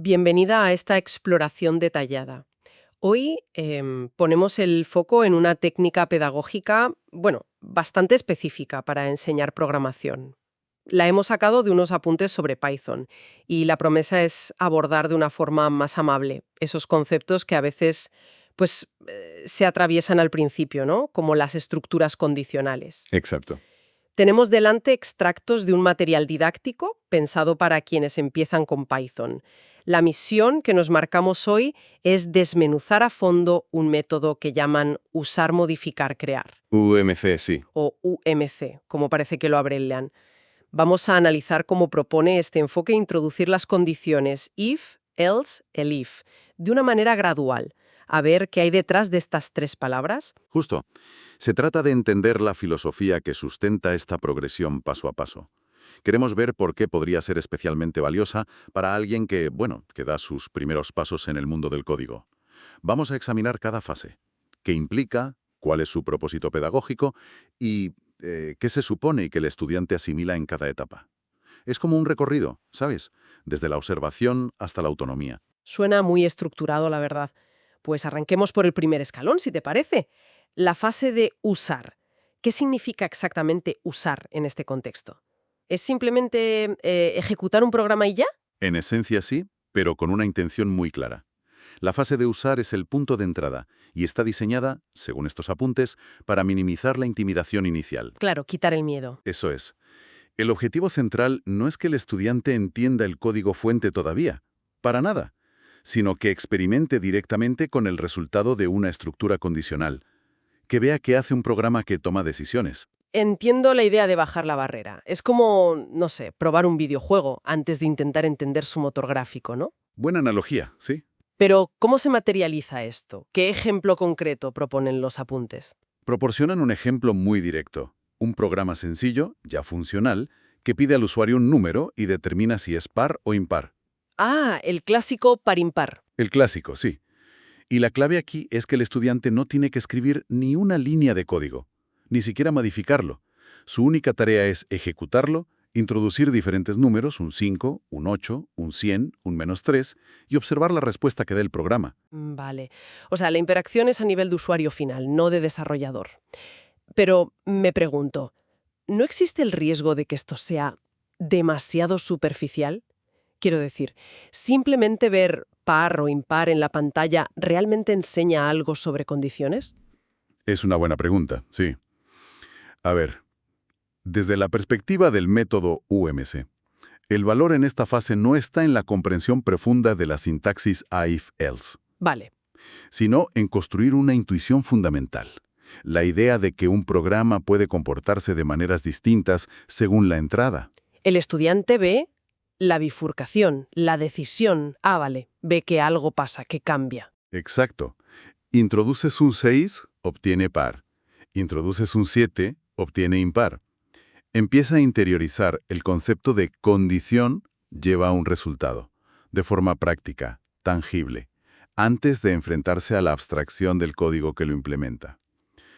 Bienvenida a esta exploración detallada. Hoy ponemos el foco en una técnica pedagógica, bueno, bastante específica para enseñar programación. La hemos sacado de unos apuntes sobre Python y la promesa es abordar de una forma más amable esos conceptos que a veces se atraviesan al principio, ¿no? Como las estructuras condicionales. Exacto. Tenemos delante extractos de un material didáctico pensado para quienes empiezan con Python. La misión que nos marcamos hoy es desmenuzar a fondo un método que llaman usar, modificar, crear, UMC, sí. o UMC, como parece que lo abrevian. Vamos a analizar cómo propone este enfoque introducir las condiciones if, else, elif, de una manera gradual. A ver qué hay detrás de estas tres palabras. Justo. Se trata de entender la filosofía que sustenta esta progresión paso a paso. Queremos ver por qué podría ser especialmente valiosa para alguien que da sus primeros pasos en el mundo del código. Vamos a examinar cada fase. ¿Qué implica? ¿Cuál es su propósito pedagógico? ¿Y qué se supone y que el estudiante asimila en cada etapa? Es como un recorrido, ¿sabes? Desde la observación hasta la autonomía. Suena muy estructurado, la verdad. Pues arranquemos por el primer escalón, si te parece. La fase de usar. ¿Qué significa exactamente usar en este contexto? ¿Es simplemente ejecutar un programa y ya? En esencia sí, pero con una intención muy clara. La fase de usar es el punto de entrada y está diseñada, según estos apuntes, para minimizar la intimidación inicial. Claro, quitar el miedo. Eso es. El objetivo central no es que el estudiante entienda el código fuente todavía, para nada, sino que experimente directamente con el resultado de una estructura condicional, que vea qué hace un programa que toma decisiones. Entiendo la idea de bajar la barrera. Es como, no sé, probar un videojuego antes de intentar entender su motor gráfico, ¿no? Buena analogía, ¿sí? Pero, ¿cómo se materializa esto? ¿Qué ejemplo concreto proponen los apuntes? Proporcionan un ejemplo muy directo. Un programa sencillo, ya funcional, que pide al usuario un número y determina si es par o impar. Ah, el clásico par-impar. El clásico, sí. Y la clave aquí es que el estudiante no tiene que escribir ni una línea de código, ni siquiera modificarlo. Su única tarea es ejecutarlo, introducir diferentes números, un 5, un 8, un 100, un -3, y observar la respuesta que dé el programa. Vale. O sea, la interacción es a nivel de usuario final, no de desarrollador. Pero me pregunto, ¿no existe el riesgo de que esto sea demasiado superficial? Quiero decir, ¿simplemente ver par o impar en la pantalla realmente enseña algo sobre condiciones? Es una buena pregunta, sí. A ver, desde la perspectiva del método UMC, el valor en esta fase no está en la comprensión profunda de la sintaxis if-else, Vale. sino en construir una intuición fundamental. La idea de que un programa puede comportarse de maneras distintas según la entrada. El estudiante ve la bifurcación, la decisión. Ah, vale. Ve que algo pasa, que cambia. Exacto. Introduces un 6, obtiene par. Introduces un 7, obtiene impar. Empieza a interiorizar el concepto de condición lleva a un resultado, de forma práctica, tangible, antes de enfrentarse a la abstracción del código que lo implementa.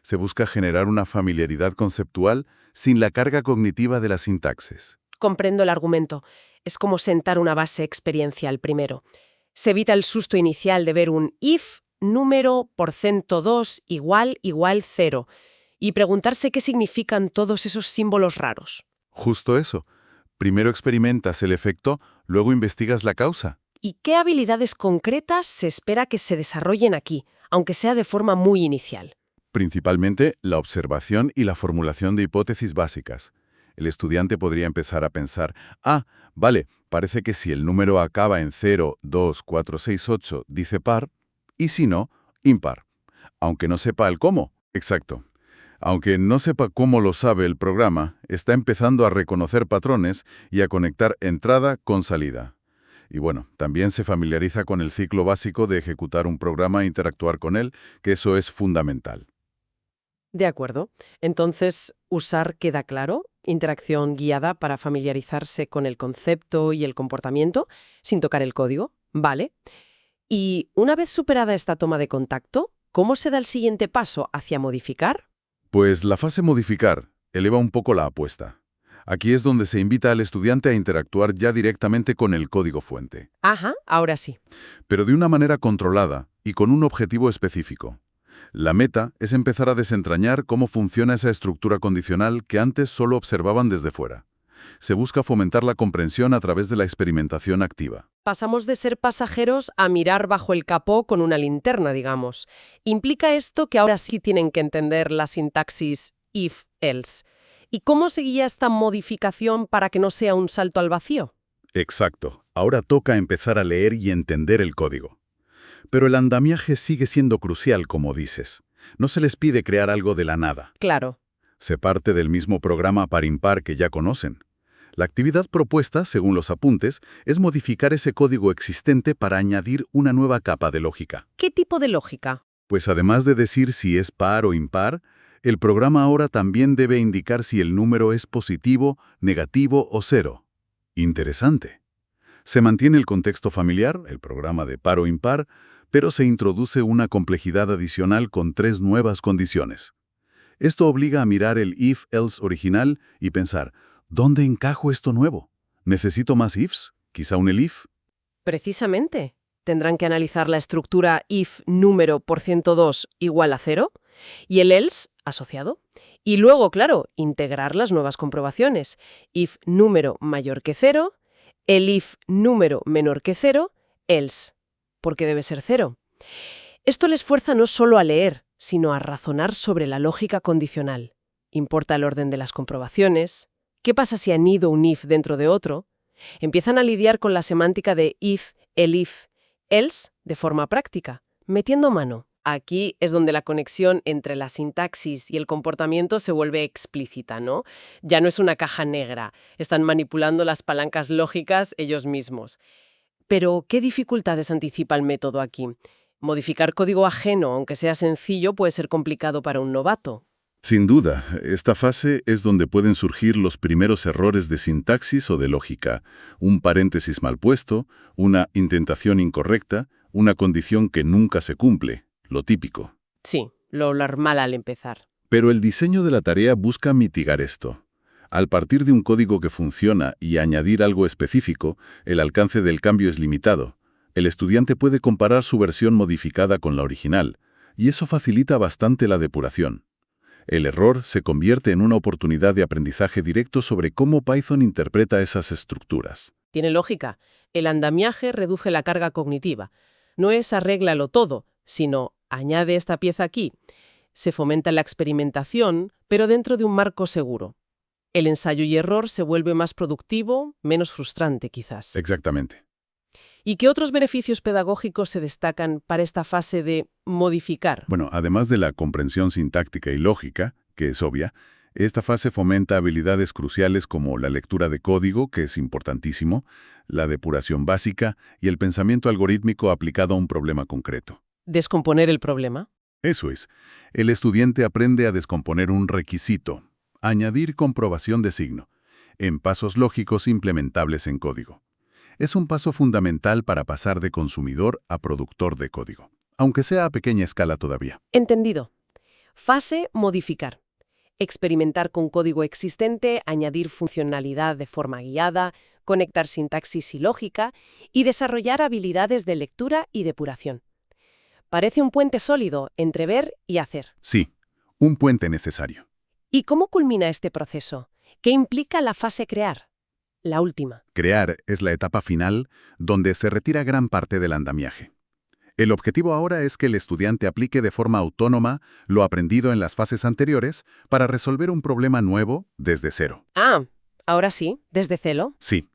Se busca generar una familiaridad conceptual sin la carga cognitiva de la sintaxis. Comprendo el argumento. Es como sentar una base experiencial primero. Se evita el susto inicial de ver un if número porcento 2 igual 0 y preguntarse qué significan todos esos símbolos raros. Justo eso. Primero experimentas el efecto, luego investigas la causa. ¿Y qué habilidades concretas se espera que se desarrollen aquí, aunque sea de forma muy inicial? Principalmente la observación y la formulación de hipótesis básicas. El estudiante podría empezar a pensar, vale, parece que si el número acaba en 0, 2, 4, 6, 8, dice par, y si no, impar. Aunque no sepa el cómo. Exacto. Aunque no sepa cómo lo sabe el programa, está empezando a reconocer patrones y a conectar entrada con salida. Y bueno, también se familiariza con el ciclo básico de ejecutar un programa e interactuar con él, que eso es fundamental. De acuerdo. Entonces, usar queda claro, interacción guiada para familiarizarse con el concepto y el comportamiento sin tocar el código. Vale. Y una vez superada esta toma de contacto, ¿cómo se da el siguiente paso hacia modificar? Pues la fase modificar eleva un poco la apuesta. Aquí es donde se invita al estudiante a interactuar ya directamente con el código fuente, Ajá, ahora sí. pero de una manera controlada y con un objetivo específico. La meta es empezar a desentrañar cómo funciona esa estructura condicional que antes solo observaban desde fuera. Se busca fomentar la comprensión a través de la experimentación activa. Pasamos de ser pasajeros a mirar bajo el capó con una linterna, digamos. ¿Implica esto que ahora sí tienen que entender la sintaxis if-else? ¿Y cómo se guía esta modificación para que no sea un salto al vacío? Exacto. Ahora toca empezar a leer y entender el código. Pero el andamiaje sigue siendo crucial, como dices. No se les pide crear algo de la nada. Claro. Se parte del mismo programa par-impar que ya conocen. La actividad propuesta, según los apuntes, es modificar ese código existente para añadir una nueva capa de lógica. ¿Qué tipo de lógica? Pues además de decir si es par o impar, el programa ahora también debe indicar si el número es positivo, negativo o cero. Interesante. Se mantiene el contexto familiar, el programa de par o impar, pero se introduce una complejidad adicional con 3 nuevas condiciones. Esto obliga a mirar el if-else original y pensar, ¿dónde encajo esto nuevo? ¿Necesito más ifs? ¿Quizá un elif? Precisamente. Tendrán que analizar la estructura if número por 102 igual a 0 y el else asociado. Y luego, claro, integrar las nuevas comprobaciones. If número mayor que 0, el if número menor que 0, else, porque debe ser 0. Esto les fuerza no solo a leer, sino a razonar sobre la lógica condicional. Importa el orden de las comprobaciones. ¿Qué pasa si anido un if dentro de otro? Empiezan a lidiar con la semántica de if, elif, else de forma práctica, metiendo mano. Aquí es donde la conexión entre la sintaxis y el comportamiento se vuelve explícita, ¿no? Ya no es una caja negra, están manipulando las palancas lógicas ellos mismos. Pero, ¿qué dificultades anticipa el método aquí? Modificar código ajeno, aunque sea sencillo, puede ser complicado para un novato. Sin duda, esta fase es donde pueden surgir los primeros errores de sintaxis o de lógica, un paréntesis mal puesto, una indentación incorrecta, una condición que nunca se cumple, lo típico. Sí, lo normal al empezar. Pero el diseño de la tarea busca mitigar esto. Al partir de un código que funciona y añadir algo específico, el alcance del cambio es limitado. El estudiante puede comparar su versión modificada con la original, y eso facilita bastante la depuración. El error se convierte en una oportunidad de aprendizaje directo sobre cómo Python interpreta esas estructuras. Tiene lógica. El andamiaje reduce la carga cognitiva. No es arréglalo todo, sino añade esta pieza aquí. Se fomenta la experimentación, pero dentro de un marco seguro. El ensayo y error se vuelve más productivo, menos frustrante quizás. Exactamente. ¿Y qué otros beneficios pedagógicos se destacan para esta fase de modificar? Bueno, además de la comprensión sintáctica y lógica, que es obvia, esta fase fomenta habilidades cruciales como la lectura de código, que es importantísimo, la depuración básica y el pensamiento algorítmico aplicado a un problema concreto. ¿Descomponer el problema? Eso es, el estudiante aprende a descomponer un requisito, añadir comprobación de signo, en pasos lógicos implementables en código. Es un paso fundamental para pasar de consumidor a productor de código, aunque sea a pequeña escala todavía. Entendido. Fase modificar. Experimentar con código existente, añadir funcionalidad de forma guiada, conectar sintaxis y lógica y desarrollar habilidades de lectura y depuración. Parece un puente sólido entre ver y hacer. Sí, un puente necesario. ¿Y cómo culmina este proceso? ¿Qué implica la fase crear? La última. Crear es la etapa final donde se retira gran parte del andamiaje. El objetivo ahora es que el estudiante aplique de forma autónoma lo aprendido en las fases anteriores para resolver un problema nuevo desde cero. Ah, ahora sí, desde cero. Sí,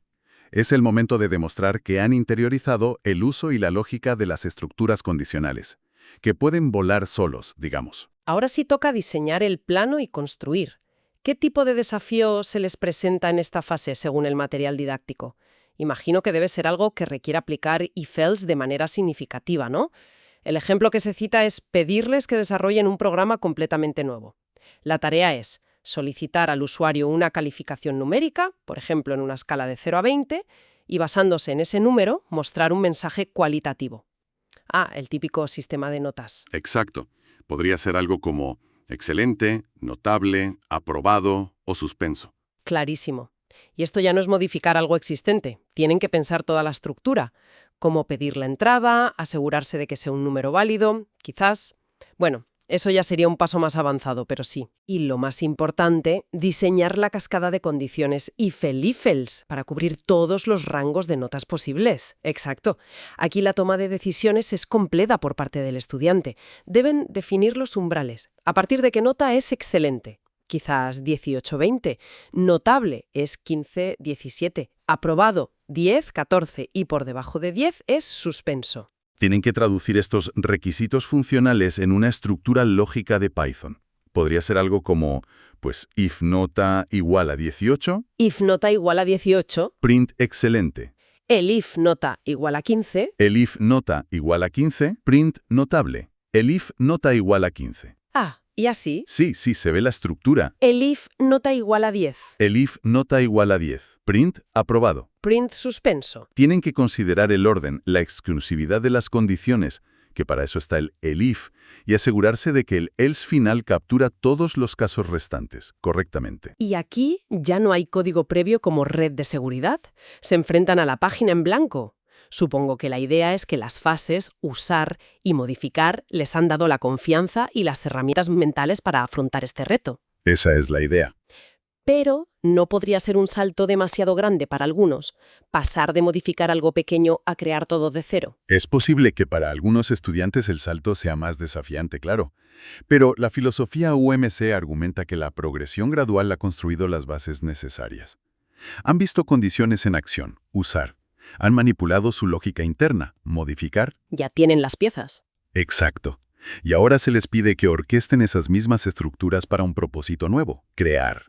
es el momento de demostrar que han interiorizado el uso y la lógica de las estructuras condicionales, que pueden volar solos, digamos. Ahora sí toca diseñar el plano y construir. ¿Qué tipo de desafío se les presenta en esta fase según el material didáctico? Imagino que debe ser algo que requiere aplicar if-else de manera significativa, ¿no? El ejemplo que se cita es pedirles que desarrollen un programa completamente nuevo. La tarea es solicitar al usuario una calificación numérica, por ejemplo en una escala de 0 a 20, y basándose en ese número, mostrar un mensaje cualitativo. Ah, el típico sistema de notas. Exacto. Podría ser algo como excelente, notable, aprobado o suspenso. Clarísimo. Y esto ya no es modificar algo existente. Tienen que pensar toda la estructura. Cómo pedir la entrada, asegurarse de que sea un número válido, quizás. Bueno, eso ya sería un paso más avanzado, pero sí. Y lo más importante, diseñar la cascada de condiciones if-else para cubrir todos los rangos de notas posibles. Exacto. Aquí la toma de decisiones es completa por parte del estudiante. Deben definir los umbrales. ¿A partir de qué nota es excelente? Quizás 18-20. Notable es 15-17. Aprobado 10-14 y por debajo de 10 es suspenso. Tienen que traducir estos requisitos funcionales en una estructura lógica de Python. Podría ser algo como, if nota igual a 18, If nota igual a 18, print excelente. el if nota igual a 15. El if nota igual a 15, print notable. El if nota igual a 15. Ah, y así. Sí, se ve la estructura. El if nota igual a 10. El if nota igual a 10. Print aprobado. Print suspenso. Tienen que considerar el orden, la exclusividad de las condiciones, que para eso está el if, y asegurarse de que el else final captura todos los casos restantes, correctamente. Y aquí ya no hay código previo como red de seguridad. Se enfrentan a la página en blanco. Supongo que la idea es que las fases, usar y modificar, les han dado la confianza y las herramientas mentales para afrontar este reto. Esa es la idea. Pero no podría ser un salto demasiado grande para algunos, pasar de modificar algo pequeño a crear todo de cero. Es posible que para algunos estudiantes el salto sea más desafiante, claro. Pero la filosofía UMC argumenta que la progresión gradual ha construido las bases necesarias. Han visto condiciones en acción, usar. Han manipulado su lógica interna, modificar. Ya tienen las piezas. Exacto. Y ahora se les pide que orquesten esas mismas estructuras para un propósito nuevo, crear.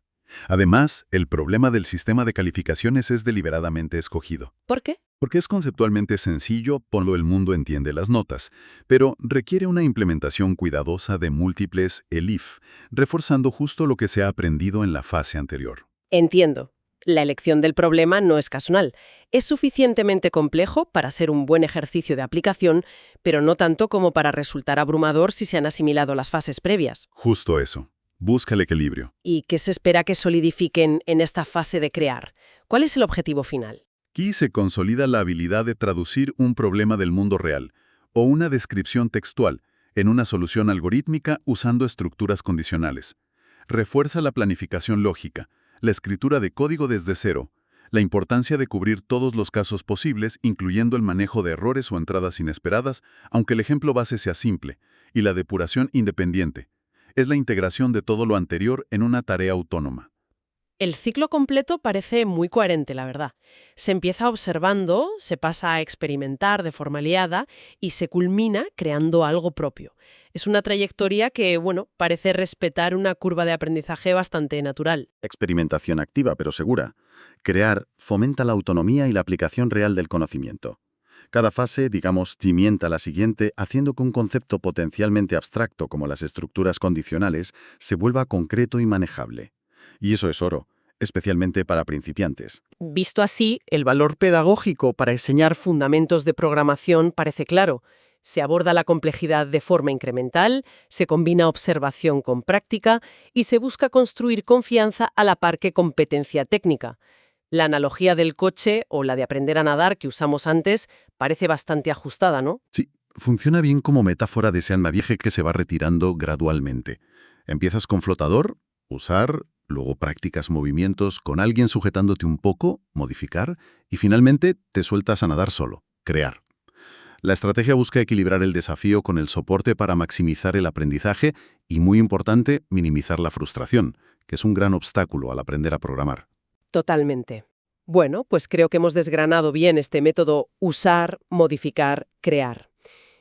Además, el problema del sistema de calificaciones es deliberadamente escogido. ¿Por qué? Porque es conceptualmente sencillo, el mundo entiende las notas, pero requiere una implementación cuidadosa de múltiples if, reforzando justo lo que se ha aprendido en la fase anterior. Entiendo. La elección del problema no es casual. Es suficientemente complejo para ser un buen ejercicio de aplicación, pero no tanto como para resultar abrumador si se han asimilado las fases previas. Justo eso. Busca el equilibrio. ¿Y qué se espera que solidifiquen en esta fase de crear? ¿Cuál es el objetivo final? Aquí se consolida la habilidad de traducir un problema del mundo real o una descripción textual en una solución algorítmica usando estructuras condicionales. Refuerza la planificación lógica, la escritura de código desde cero, la importancia de cubrir todos los casos posibles, incluyendo el manejo de errores o entradas inesperadas, aunque el ejemplo base sea simple, y la depuración independiente. Es la integración de todo lo anterior en una tarea autónoma. El ciclo completo parece muy coherente, la verdad. Se empieza observando, se pasa a experimentar de forma aliada y se culmina creando algo propio. Es una trayectoria que, parece respetar una curva de aprendizaje bastante natural. Experimentación activa, pero segura. Crear fomenta la autonomía y la aplicación real del conocimiento. Cada fase, cimienta la siguiente, haciendo que un concepto potencialmente abstracto como las estructuras condicionales se vuelva concreto y manejable. Y eso es oro, especialmente para principiantes. Visto así, el valor pedagógico para enseñar fundamentos de programación parece claro. Se aborda la complejidad de forma incremental, se combina observación con práctica y se busca construir confianza a la par que competencia técnica. La analogía del coche o la de aprender a nadar que usamos antes parece bastante ajustada, ¿no? Sí, funciona bien como metáfora de ese alma vieja que se va retirando gradualmente. Empiezas con flotador, usar, luego practicas movimientos con alguien sujetándote un poco, modificar, y finalmente te sueltas a nadar solo, crear. La estrategia busca equilibrar el desafío con el soporte para maximizar el aprendizaje y, muy importante, minimizar la frustración, que es un gran obstáculo al aprender a programar. Totalmente. Bueno, pues creo que hemos desgranado bien este método usar, modificar, crear.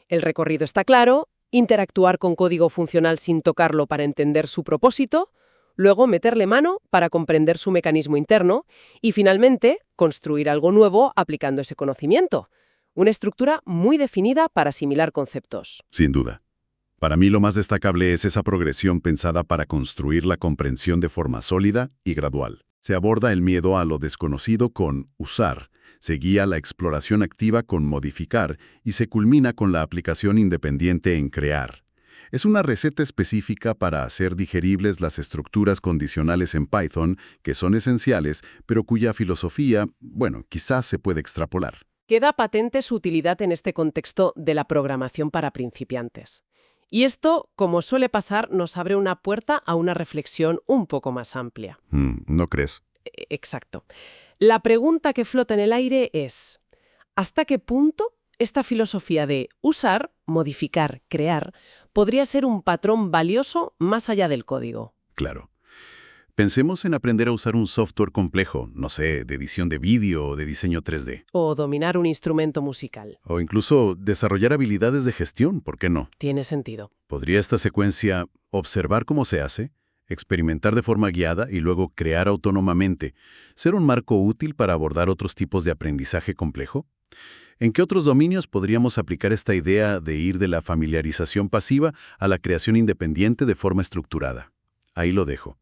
El recorrido está claro, interactuar con código funcional sin tocarlo para entender su propósito, luego meterle mano para comprender su mecanismo interno y finalmente construir algo nuevo aplicando ese conocimiento. Una estructura muy definida para asimilar conceptos. Sin duda. Para mí lo más destacable es esa progresión pensada para construir la comprensión de forma sólida y gradual. Se aborda el miedo a lo desconocido con usar, se guía la exploración activa con modificar y se culmina con la aplicación independiente en crear. Es una receta específica para hacer digeribles las estructuras condicionales en Python, que son esenciales, pero cuya filosofía, bueno, quizás se puede extrapolar. Queda patente su utilidad en este contexto de la programación para principiantes. Y esto, como suele pasar, nos abre una puerta a una reflexión un poco más amplia. ¿No crees? Exacto. La pregunta que flota en el aire es, ¿hasta qué punto esta filosofía de usar, modificar, crear podría ser un patrón valioso más allá del código? Claro. Pensemos en aprender a usar un software complejo, no sé, de edición de vídeo o de diseño 3D. O dominar un instrumento musical. O incluso desarrollar habilidades de gestión, ¿por qué no? Tiene sentido. ¿Podría esta secuencia observar cómo se hace, experimentar de forma guiada y luego crear autónomamente, ser un marco útil para abordar otros tipos de aprendizaje complejo? ¿En qué otros dominios podríamos aplicar esta idea de ir de la familiarización pasiva a la creación independiente de forma estructurada? Ahí lo dejo.